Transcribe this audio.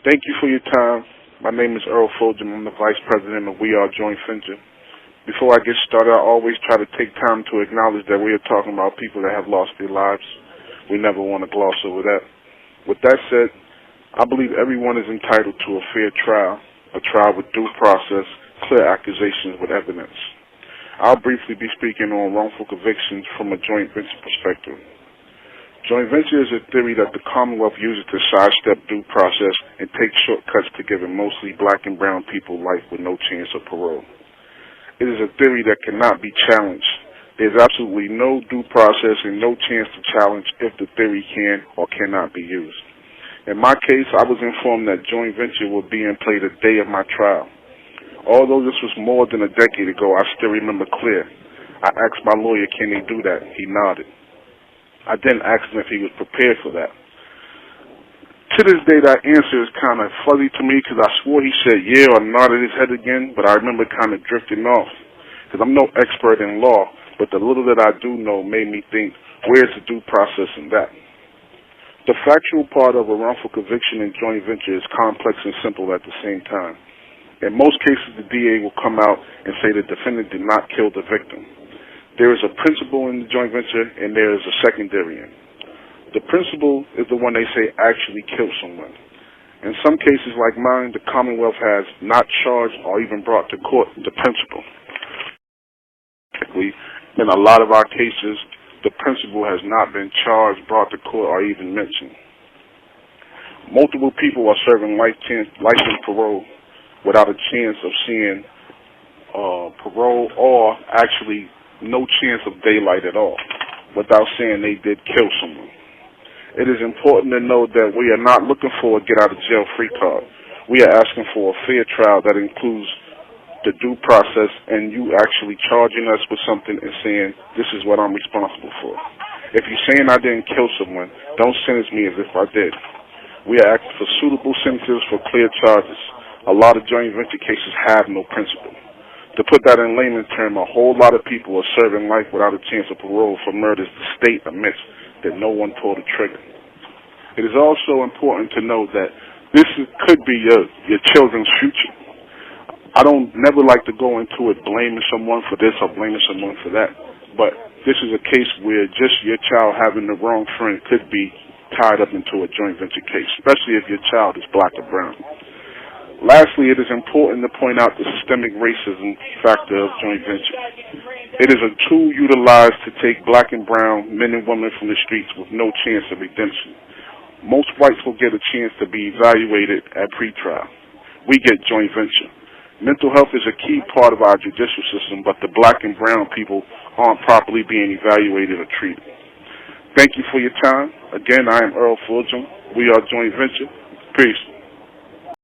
Thank you for your time. My name is Earl Fulgiam. I'm the Vice President of We Are Joint Venture. Before I get started, I always try to take time to acknowledge that we are talking about people that have lost their lives. We never want to gloss over that. With that said, I believe everyone is entitled to a fair trial, a trial with due process, clear accusations with evidence. I'll briefly be speaking on wrongful convictions from a joint venture perspective. Joint venture is a theory that the Commonwealth uses to sidestep due process and take shortcuts to giving mostly black and brown people life with no chance of parole. It is a theory that cannot be challenged. There's absolutely no due process and no chance to challenge if the theory can or cannot be used. In my case, I was informed that joint venture would be in play the day of my trial. Although this was more than a decade ago, I still remember clear. I asked my lawyer, can they do that? He nodded. I then asked him if he was prepared for that. To this day, that answer is kind of fuzzy to me because I swore he said yeah or nodded his head again, but I remember kind of drifting off because I'm no expert in law, but the little that I do know made me think, where's the due process in that? The factual part of a wrongful conviction in joint venture is complex and simple at the same time. In most cases, the DA will come out and say the defendant did not kill the victim. There is a principal in the joint venture, and there is a secondary in. The principal is the one they say actually killed someone. In some cases like mine, the Commonwealth has not charged or even brought to court the principal. In a lot of our cases, the principal has not been charged, brought to court, or even mentioned. Multiple people are serving life and parole without a chance of seeing parole or actually no chance of daylight at all, without saying they did kill someone. It is important to know that we are not looking for a get-out-of-jail-free card. We are asking for a fair trial that includes the due process and you actually charging us with something and saying, this is what I'm responsible for. If you're saying I didn't kill someone, don't sentence me as if I did. We are asking for suitable sentences for clear charges. A lot of joint venture cases have no principle. To put that in layman's terms, a whole lot of people are serving life without a chance of parole for murders the state admits that no one pulled a trigger. It is also important to know that this could be your children's future. I don't never like to go into it blaming someone for this or blaming someone for that, but this is a case where just your child having the wrong friend could be tied up into a joint venture case, especially if your child is black or brown. Lastly, it is important to point out the systemic racism factor of joint venture. It is a tool utilized to take black and brown men and women from the streets with no chance of redemption. Most whites will get a chance to be evaluated at pretrial. We get joint venture. Mental health is a key part of our judicial system, but the black and brown people aren't properly being evaluated or treated. Thank you for your time. Again, I am Earl Fulgiam. We are Joint Venture. Peace.